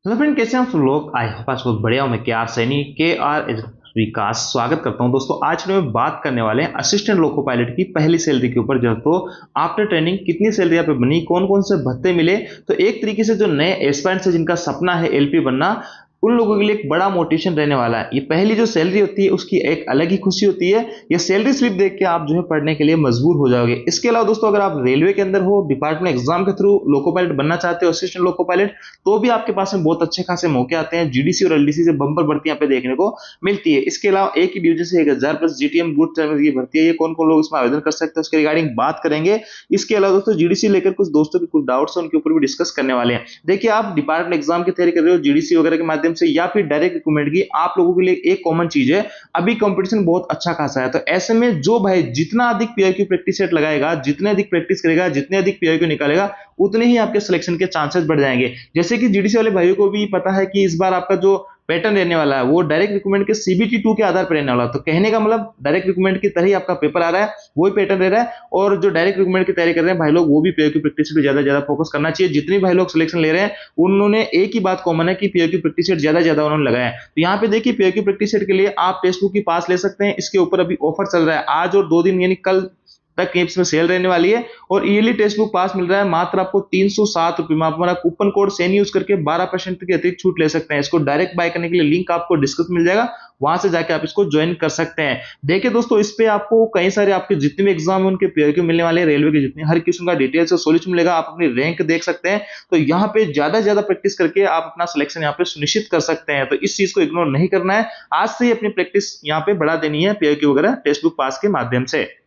Hello friend, कैसे हैं आप सब लोग। आई होप आज बहुत बढ़िया हूं। मैं के आर सैनी के आर विकास स्वागत करता हूं। दोस्तों आज में बात करने वाले हैं असिस्टेंट लोको पायलट की पहली सैलरी के ऊपर। जो तो आफ्टर ट्रेनिंग कितनी सैलरी यहाँ पे बनी, कौन कौन से भत्ते मिले। तो एक तरीके से जो नए एस्पायरेंट्स है जिनका सपना है एलपी बनना, उन लोगों के लिए एक बड़ा मोटिवेशन रहने वाला है। ये पहली जो सैलरी होती है उसकी एक अलग ही खुशी होती है। ये सैलरी स्लिप देख के आप जो है पढ़ने के लिए मजबूर हो जाओगे। इसके अलावा दोस्तों अगर आप रेलवे के अंदर हो, डिपार्टमेंट एग्जाम के थ्रू लोको पायलट बनना चाहते हो, असिस्टेंट लोको पायलट, तो भी आपके पास में बहुत अच्छे खासे मौके आते हैं। जीडीसी और एलडीसी से बम्पर भर्ती यहाँ पे देखने को मिलती है। इसके अलावा एक ही डिवीजन से 1000 प्लस जीटीएम गुड सर्विस की भर्ती है। ये कौन कौन लोग इसमें आवेदन कर सकते हैं उसके रिगार्डिंग बात करेंगे। इसके अलावा दोस्तों जीडीसी लेकर कुछ दोस्तों के कुछ डाउट्स हैं, उनके ऊपर भी डिस्कस करने वाले हैं। देखिए, आप डिपार्टमेंट एग्जाम की तैयारी कर रहे हो जीडीसी वगैरह के माध्यम से या फिर डायरेक्ट रिक्रूटमेंट की, आप लोगों के लिए एक कॉमन चीज है, अभी कंपटीशन बहुत अच्छा खासा है। तो ऐसे में जो भाई जितना अधिक पीआईक्यू प्रैक्टिस सेट लगाएगा, जितने अधिक प्रैक्टिस करेगा, जितने अधिक पीआईक्यू निकालेगा, उतने ही आपके सिलेक्शन के चांसेस बढ़ जाएंगे। जैसे कि जीडीसी वाले भाइयों को भी पता है कि इस बार आपका जो पैटर्न रहने वाला है वो डायरेक्ट रिक्रूटमेंट के सीबीटी 2 के आधार पर रहने वाला है। तो कहने का मतलब डायरेक्ट रिक्रूटमेंट की तरह ही आपका पेपर आ रहा है, वही पैटर्न रह रहा है। और जो डायरेक्ट रिक्रूटमेंट की तैयारी कर रहे हैं भाई लोग, वो भी पीआईक्यू प्रैक्टिस पे ज्यादा फोकस करना चाहिए। जितने भाई लोग सिलेक्शन ले रहे हैं उन्होंने एक ही बात कॉमन है कि पीआईक्यू प्रैक्टिस सेट ज्यादा उन्होंने लगाया है। तो यहाँ पे देखिए, पीआईक्यू प्रैक्टिस सेट के लिए आप टेक्स्ट बुक की पास ले सकते हैं। इसके ऊपर अभी ऑफर चल रहा है, आज और 2 दिन यानी कल तक कैंप्स में सेल रहने वाली है। और ईयरली टेक्स्ट बुक पास मिल रहा है मात्र आपको 307 रुपए में। आप हमारा कूपन कोड सेन यूज करके 12% की अतिरिक्त छूट ले सकते हैं। इसको डायरेक्ट बाय करने के लिए लिंक आपको डिस्क्रिप्शन मिल जाएगा, वहां से जाके आप इसको ज्वाइन कर सकते हैं। देखिए दोस्तों, इस पे आपको कई सारे आपके जितने भी एग्जाम है उनके पीआईक्यू मिलने वाले हैं, रेलवे के जितने हर किस्म का डिटेल से सोल्यूशन मिलेगा। आप अपनी रैंक देख सकते हैं। तो यहाँ पे ज्यादा प्रैक्टिस करके आप अपना सिलेक्शन यहाँ पे सुनिश्चित कर सकते हैं। तो इस चीज को इग्नोर नहीं करना है, आज से ही अपनी प्रैक्टिस यहाँ पे बढ़ा देनी है पीआईक्यू वगैरह टेक्स्ट बुक पास के माध्यम से।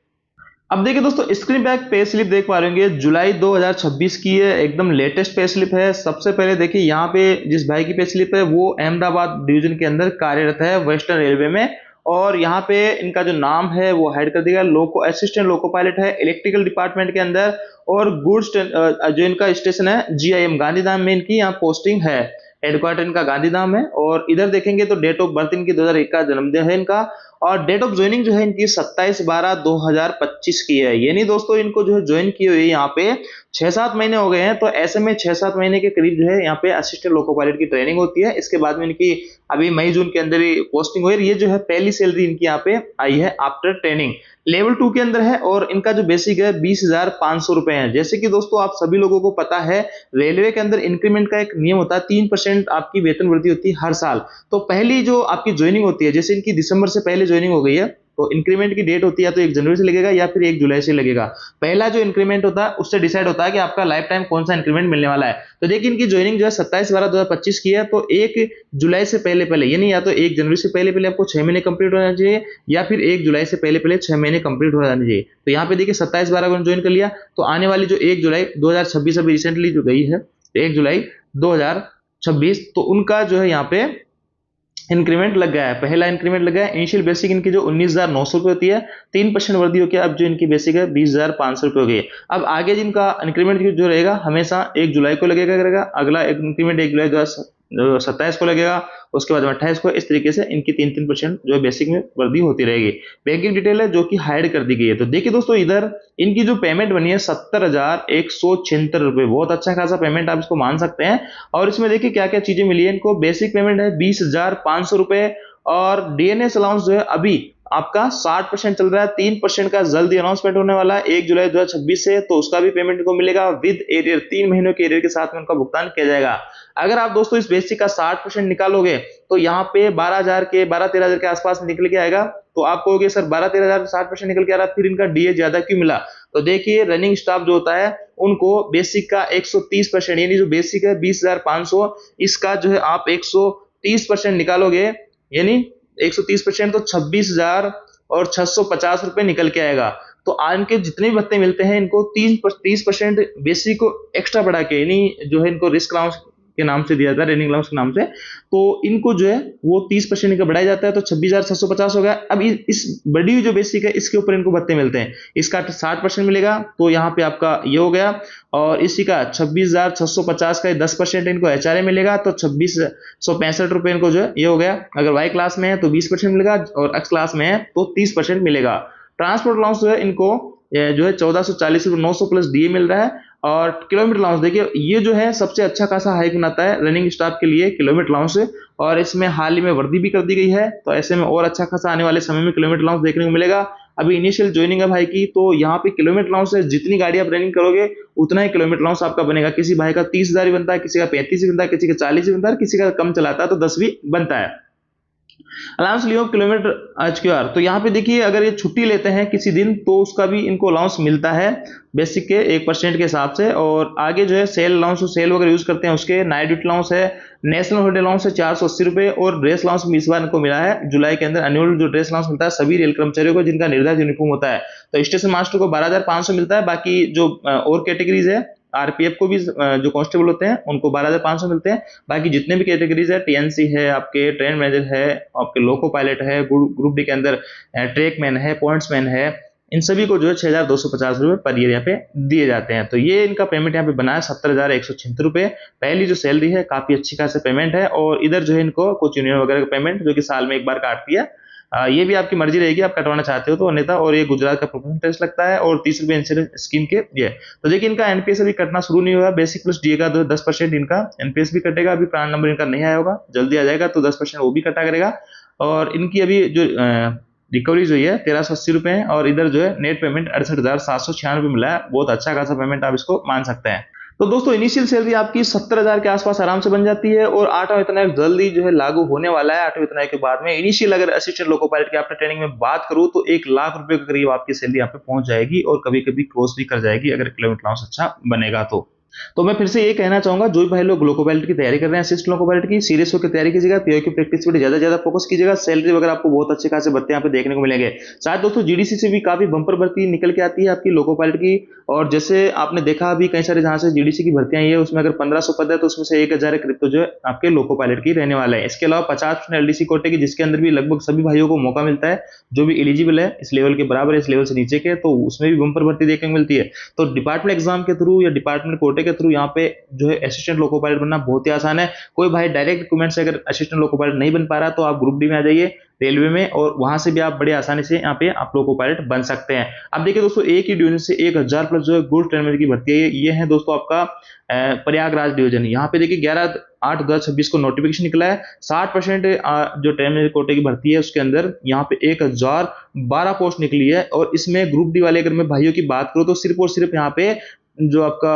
अब देखिए दोस्तों, स्क्रीन पे एक पे स्लिप देख पा रहे होंगे, जुलाई 2026 की है, एकदम लेटेस्ट पे स्लिप है। सबसे पहले देखिए यहाँ पे जिस भाई की पे स्लिप है वो अहमदाबाद डिवीजन के अंदर कार्यरत है वेस्टर्न रेलवे में। और यहाँ पे इनका जो नाम है वो हाइड कर दिया, लोको असिस्टेंट लोको पायलट है इलेक्ट्रिकल डिपार्टमेंट के अंदर। और गुड्स जो इनका स्टेशन है जीआईएम गांधीधाम में इनकी यहाँ पोस्टिंग है। हेडक्वार्टर इनका गांधीधाम है। और इधर देखेंगे तो डेट ऑफ बर्थ इनकी 2001 का जन्मदिन है इनका। और डेट ऑफ ज्वाइनिंग जो है इनकी 27/12/2025 की है। ये नहीं दोस्तों, इनको जो है ज्वाइन किए हुए यहाँ पे 6-7 महीने हो गए हैं। तो ऐसे में 6-7 महीने के करीब जो है यहाँ पे असिस्टेंट लोको पायलट की ट्रेनिंग होती है। इसके बाद में इनकी अभी मई जून के अंदर ही पोस्टिंग हुई है। ये जो है पहली सैलरी इनकी यहाँ पे आई है आफ्टर ट्रेनिंग। लेवल 2 के अंदर है और इनका जो बेसिक है 20,500 रुपए है। जैसे कि दोस्तों आप सभी लोगों को पता है, रेलवे के अंदर इंक्रीमेंट का एक नियम होता है, 3% आपकी वेतन वृद्धि होती है हर साल। तो पहली जो आपकी ज्वाइनिंग होती है, जैसे इनकी दिसंबर से पहले ज्वाइनिंग हो गई है, तो इंक्रीमेंट की डेट होती है या तो 1 जनवरी से लगेगा या फिर 1 जुलाई से लगेगा। पहला जो इंक्रीमेंट होता है उससे डिसाइड होता है कि आपका लाइफ टाइम कौन सा इंक्रीमेंट मिलने वाला है। तो देखिए इनकी ज्वाइनिंग जो है 27/12/2025 की है। तो 1 जुलाई से पहले पहले, यानी या तो 1 जनवरी से पहले पहले आपको 6 महीने कंप्लीट हो जाना चाहिए, या फिर 1 जुलाई से पहले पहले 6 महीने कंप्लीट हो जाने चाहिए। तो यहाँ पे देखिए 27/12 को ज्वाइन कर लिया, तो आने वाली जो 1 जुलाई 2026 अभी रिसेंटली जो गई है, 1 जुलाई 2026, तो उनका जो है यहाँ पे इंक्रीमेंट लग गया है। पहला इंक्रीमेंट लग गया है। इनिशियल बेसिक इनकी जो 19,900 रुपए होती है, 3% वृद्धि होकर अब जो इनकी बेसिक है 20,500 रुपए हो गई है। अब आगे जिनका इंक्रीमेंट जो रहेगा हमेशा 1 जुलाई को लगेगा, अगला इंक्रीमेंट 1 जुलाई 2027 को लगेगा, उसके बाद 28 को। इस तरीके से इनकी 3-3% जो बेसिक में वृद्धि होती रहेगी। बैंकिंग डिटेल है जो कि हाइड कर दी गई है। तो देखिए दोस्तों, इधर इनकी जो पेमेंट बनी है 70,176 रुपए, बहुत अच्छा खासा पेमेंट आप इसको मान सकते हैं। और इसमें देखिए क्या क्या चीजें मिली है इनको। बेसिक पेमेंट है 20,500 रुपए। और डीएनएस अलाउंस जो है अभी आपका 60% चल रहा है, 3% का जल्दी अनाउंसमेंट होने वाला है 1 जुलाई 2026 से, तो उसका भी पेमेंट को मिलेगा विद एरियर, 3 महीनों के एरियर के साथ में उनका भुगतान किया जाएगा। अगर आप दोस्तों इस बेसिक का 60% निकालोगे तो यहाँ पे 12-13 हजार के आसपास निकल के आएगा। तो आप कहोगे सर 12-13 हजार 60% निकल के आ रहा है, फिर इनका डीए ज्यादा क्यों मिला। तो देखिए, रनिंग स्टाफ जो होता है उनको बेसिक का 130%, यानी जो बेसिक है 20,500, इसका जो है आप 130% निकालोगे, यानी 130% तो 26,650 रुपए निकल के आएगा। तो आन के जितने भी भत्ते मिलते हैं इनको 30% बेसिक को एक्स्ट्रा बढ़ा के, यानी जो है इनको रिस्क अलाउंस के नाम से दिया जाता है, रेनिंग अलाउंस के नाम से, तो इनको जो है वो 30% इनका बढ़ाया जाता है। तो 26,650 हो गया। अब इस बढ़ी हुई जो बेसिक है इसके ऊपर इनको भत्ते मिलते हैं, इसका 60% मिलेगा, तो यहाँ पे आपका ये हो गया। और इसी का 26,650 का 10% इनको एचआरए मिलेगा, तो 26,165 रुपए इनको जो है ये हो गया। अगर वाई क्लास में है तो 20% मिलेगा, और एक्स क्लास में है तो 30% मिलेगा। ट्रांसपोर्ट अलाउंस जो है इनको जो है 1440 रुपए 900 प्लस डीए मिल रहा है। और किलोमीटर अलाउंस देखिए ये जो है सबसे अच्छा खासा हाइक बनाता है रनिंग स्टाफ के लिए किलोमीटर अलाउंस से, और इसमें हाल ही में वर्दी भी कर दी गई है, तो ऐसे में और अच्छा खासा आने वाले समय में किलोमीटर अलाउंस देखने को मिलेगा। अभी इनिशियल ज्वाइनिंग है भाई की, तो यहाँ पे किलोमीटर अलाउंस है, जितनी गाड़ी आप रनिंग करोगे उतना ही किलोमीटर अलाउंस आपका बनेगा। किसी भाई का 30,000 ही बनता है, किसी का 35 ही बनता है, किसी का 40 ही बनता है, किसी का कम चलाता है तो 10 भी बनता है। अलाउंस लियो किलोमीटर HQR, तो यहाँ पे देखिए अगर ये छुट्टी लेते हैं किसी दिन तो उसका भी इनको अलाउंस मिलता है बेसिक के 1% के हिसाब से। और आगे जो है सेल अलाउंस, सेल वगैरह यूज करते हैं उसके नाइट ड्यूटी अलाउंस है, नेशनल हॉलिडे अलाउंस है 480 रुपए, और ड्रेस अलाउंस भी इस बार इनको मिला है जुलाई के अंदर। एनुअल जो ड्रेस अलाउंस मिलता है सभी रेल कर्मचारियों को जिनका निर्धारित यूनिफॉर्म होता है, तो स्टेशन मास्टर को 12,500 मिलता है। बाकी जो और कैटेगरीज है आरपीएफ को भी जो कांस्टेबल होते हैं उनको 12,500 मिलते हैं। बाकी जितने भी कैटेगरीज है, टीएनसी है, आपके ट्रेन मैनेजर है, आपके लोको पायलट है, ग्रुप डी के अंदर ट्रैकमैन है, पॉइंट्समैन है, इन सभी को जो है 6,250 रुपए पर ईयर यहाँ पे दिए जाते हैं। तो ये इनका पेमेंट यहाँ पे बना है 70,176 रुपए। पहली जो सैलरी है काफी अच्छी खासी पेमेंट है। और इधर जो है इनको कुछ यूनियन वगैरह का पेमेंट जो कि साल में एक बार काटती है, ये भी आपकी मर्जी रहेगी आप कटवाना चाहते हो तो अन्यथा। और ये गुजरात का प्रोफेशनल टेस्ट लगता है और 30 रुपए इंश्योरेंस स्कीम के ये। तो देखिए इनका एनपीएस अभी कटना शुरू नहीं हुआ, बेसिक प्लस डीए का 10% इनका एनपीएस भी कटेगा। अभी प्राण नंबर इनका नहीं आया होगा, जल्दी आ जाएगा तो 10% वो भी कटा करेगा। और इनकी अभी जो रिकवरी जो है 1,380 रुपए है, और इधर जो है नेट पेमेंट 68,796 मिला है। बहुत अच्छा खासा पेमेंट आप इसको मान सकते हैं। तो दोस्तों इनिशियल सैलरी आपकी 70,000 के आसपास आराम से बन जाती है, और 8वां वेतन जल्दी जो है लागू होने वाला है। 8वें वेतन के बाद में इनिशियल अगर असिस्टेंट लोको पायलट की आपने ट्रेनिंग में बात करूं तो 1,00,000 रुपए के करीब आपकी सैलरी यहाँ पे पहुंच जाएगी, और कभी कभी क्रॉस भी कर जाएगी अगर किलोमीटर अलाउंस अच्छा बनेगा तो मैं फिर से ये कहना चाहूंगा जो भी भाई लोग लोको पायलट की तैयारी कर रहे हैं, असिस्टेंट लोको पायलट की, सीरियस होकर तैयारी कीजिएगा, पीओ की प्रैक्टिस पे ज्यादा फोकस कीजिएगा। सैलरी वगैरह आपको बहुत अच्छे खासे भर्ती यहाँ पे देखने को मिलेंगे। शायद दोस्तों जीडीसी से भी काफी बंपर भर्ती निकल के आती है आपकी लोको पायलट की, और जैसे आपने देखा अभी कई सारे जहां से जीडीसी की भर्तियां आई है उसमें अगर 1,500 पद है तो उसमें से 1,000 करीब तो जो है आपके लोको पायलट की रहने वाला है। इसके अलावा 50% एलडीसी कोटे की, जिसके अंदर भी लगभग सभी भाइयों को मौका मिलता है जो भी एलिजिबल है इस लेवल के बराबर, इस लेवल से नीचे के, तो उसमें भी बंपर भर्ती देखने को मिलती है। तो डिपार्टमेंट एग्जाम के थ्रू या डिपार्टमेंट कोटे के थ्रू यहाँ पे जो है असिस्टेंट लोको पायलट बनना बहुत ही आसान है। कोई भाई डायरेक्ट रिक्रूटमेंट से अगर असिस्टेंट लोको पायलट नहीं बन पा रहा तो आप ग्रुप डी में आ जाइए रेलवे में, और वहां से भी आप बड़े आसानी से यहाँ पे आप लोको पायलट बन सकते हैं। अब देखिए दोस्तों एक ही डिवीजन से 1,000 प्लस जो है गुड ट्रेन मैनेजर की भर्ती है। ये है दोस्तों आपका प्रयागराज डिवीजन। यहाँ पे देखिए 11/8/2026 को नोटिफिकेशन निकला है। 60% जो ट्रेन मैनेजर कोटे की भर्ती है उसके अंदर यहाँ पे 1,012 पोस्ट निकली है, और इसमें ग्रुप डी वाले अगर मैं भाइयों की बात करूँ तो सिर्फ और सिर्फ यहाँ पे जो आपका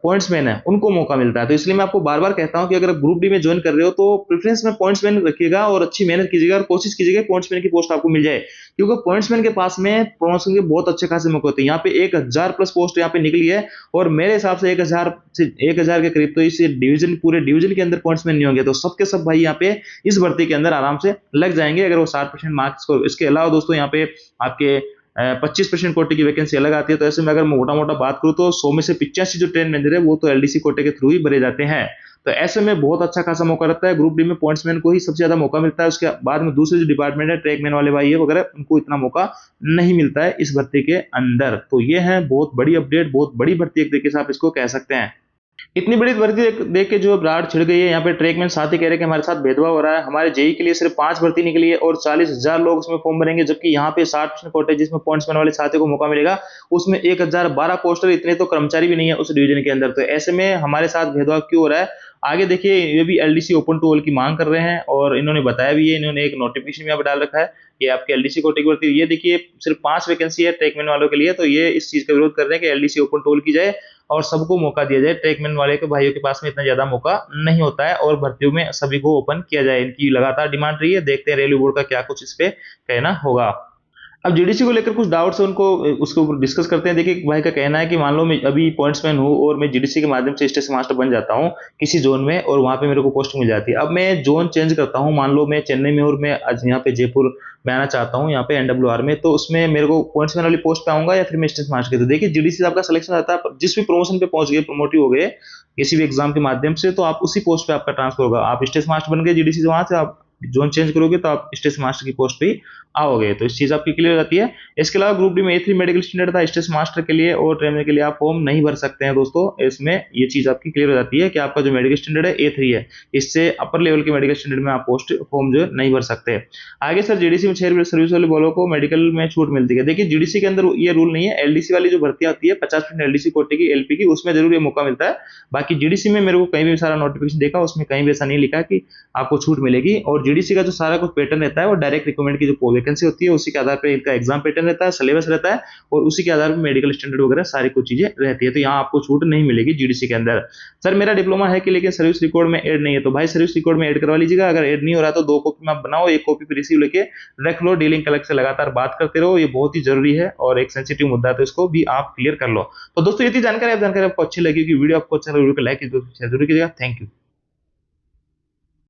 पॉइंट्समैन है उनको मौका मिलता है। तो इसलिए मैं आपको बार बार कहता हूं कि अगर ग्रुप डी में ज्वाइन कर रहे हो तो प्रेफरेंस में पॉइंट्समैन रखिएगा, और अच्छी मेहनत कीजिएगा और कोशिश कीजिएगा पॉइंट्समैन की पोस्ट आपको मिल जाए, क्योंकि पॉइंट्समैन के पास में प्रमोशन के बहुत अच्छे खासे मौके होते हैं। यहाँ पे 1,000 प्लस पोस्ट यहाँ पे निकली है, और मेरे हिसाब से 1,000 के करीब तो इस डिवीजन पूरे डिवीजन के अंदर पॉइंट्समैन नहीं होंगे, तो सबके सब भाई यहाँ पे इस भर्ती के अंदर आराम से लग जाएंगे अगर वो 60% मार्क्स को। इसके अलावा दोस्तों यहाँ पे आपके 25% कोटे की वैकेंसी अलग आती है। तो ऐसे में अगर मैं मोटा बात करूं तो 100 में से 85 जो ट्रेन मैनेजर है वो तो एलडीसी कोटे के थ्रू ही भरे जाते हैं। तो ऐसे में बहुत अच्छा खासा मौका रहता है। ग्रुप डी में पॉइंट्समैन को ही सबसे ज्यादा मौका मिलता है, उसके बाद में दूसरे जो डिपार्टमेंट है ट्रैकमैन वाले भाई है वगैरह उनको इतना मौका नहीं मिलता है इस भर्ती के अंदर। तो ये है बहुत बड़ी अपडेट, बहुत बड़ी भर्ती एक तरीके से आप इसको कह सकते हैं। इतनी बड़ी भर्ती देख के जो राड छिड़ गई है यहाँ पे ट्रैकमैन साथ ही कह रहे हैं कि हमारे साथ भेदभाव हो रहा है। हमारे जेई के लिए सिर्फ 5 भर्ती निकली है और 40,000 लोग उसमें फॉर्म भरेंगे, जबकि यहाँ पे 60% कोटे जिसमें पॉइंट्समैन वाले साथियों को मौका मिलेगा उसमें 1,012 पोस्टर, इतने तो कर्मचारी भी नहीं है उस डिवीजन के अंदर। तो ऐसे में हमारे साथ भेदभाव क्यों हो रहा है? आगे देखिए ये भी एलडीसी ओपन टू ऑल की मांग कर रहे हैं, और इन्होंने बताया भी है, इन्होंने एक नोटिफिकेशन भी यहाँ पे डाल रखा है कि आपके एलडीसी कोटे की भर्ती। ये देखिए सिर्फ 5 वैकेंसी है ट्रैकमैन वालों के लिए, तो ये इस चीज का विरोध कर रहे हैं कि एलडीसी ओपन टू ऑल की जाए और सबको मौका दिया जाए। ट्रैकमैन वाले के भाइयों के पास में इतना ज्यादा मौका नहीं होता है, और भर्तियों में सभी को ओपन किया जाए, इनकी लगातार डिमांड रही है। देखते हैं रेलवे बोर्ड का क्या कुछ इस पे कहना होगा। अब जीडीसी को लेकर कुछ डाउट्स है उनको उसके ऊपर डिस्कस करते हैं। देखिए भाई का कहना है कि मान लो मैं अभी पॉइंट्समैन हूँ और मैं जीडीसी के माध्यम से स्टेशन मास्टर बन जाता हूँ किसी जोन में, और वहां पे मेरे को पोस्ट मिल जाती है। अब मैं जोन चेंज करता हूँ, मान लो मैं चेन्नई में और मैं आज यहाँ पे जयपुर में आना चाहता हूँ यहाँ पे एनडब्ल्यूआर में, तो उसमें मेरे को पॉइंट्समैन वाली पोस्ट पे आऊंगा या फिर मैं स्टेशन मास्टर के? तो देखिए जीडीसी से आपका सिलेक्शन आता है, जिस भी प्रमोशन पे पहुंच गए, प्रमोटिव हो गए किसी भी एग्जाम के माध्यम से, तो आप उसी पोस्ट पे आपका ट्रांसफर होगा। आप स्टेशन मास्टर बन गए जीडीसी से, वहां से आप जोन चेंज करोगे तो आप स्टेशन मास्टर की पोस्ट पे आओगे। तो इस चीज आपकी क्लियर हो जाती है। इसके अलावा ग्रुप डी में A3 मेडिकल स्टैंडर्ड था स्टेशन मास्टर के लिए, और ट्रेनर के लिए आप फॉर्म नहीं भर सकते हैं दोस्तों। इसमें ये चीज आपकी क्लियर हो जाती है कि आपका जो मेडिकल स्टैंडर्ड है A3 है, इससे अपर लेवल के मेडिकल स्टैंडर्ड में आप पोस्ट फॉर्म जो नहीं भर सकते। आगे सर जीडीसी में 6 सर्विस वाले वालों को मेडिकल में छूट मिलती है। देखिए जीडीसी के अंदर ये रूल नहीं है, एलडीसी वाली जो भर्ती आती है 50% एलडीसी कोटे की एलपी की, उसमें जरूर ये मौका मिलता है। बाकी जीडीसी में मेरे को कहीं भी सारा नोटिफिकेशन देखा, उसमें कहीं भी ऐसा नहीं लिखा कि आपको छूट मिलेगी। और जीडीसी का जो सारा कुछ पैटर्न रहता है वो डायरेक्ट रिक्रूटमेंट की जो वैकेंसी होती है उसी के आधार पर इनका एग्जाम पैटर्न रहता है, सिलेबस रहता है, और उसी के आधार पर मेडिकल स्टैंडर्ड वगैरह सारी कुछ चीजें रहती है। तो यहाँ आपको छूट नहीं मिलेगी जीडीसी के अंदर। सर मेरा डिप्लोमा है कि लेकिन सर्विस रिकॉर्ड में ऐड नहीं है, तो भाई सर्विस रिकॉर्ड में ऐड करवा लीजिएगा। अगर ऐड नहीं हो रहा तो 2 कॉपी में आप बनाओ, 1 कॉपी पे रिसीव लेके रख लो, डीलिंग कलेक्ट से लगातार बात करते रहो, ये बहुत ही जरूरी है और एक सेंसिटिव मुद्दा है, तो इसको भी आप क्लियर कर लो। तो दोस्तों ये थी जानकारी आपको अच्छी लगी कि वीडियो आपको अच्छा लगा, वीडियो को लाइक जरूर कीजिएगा। Thank you.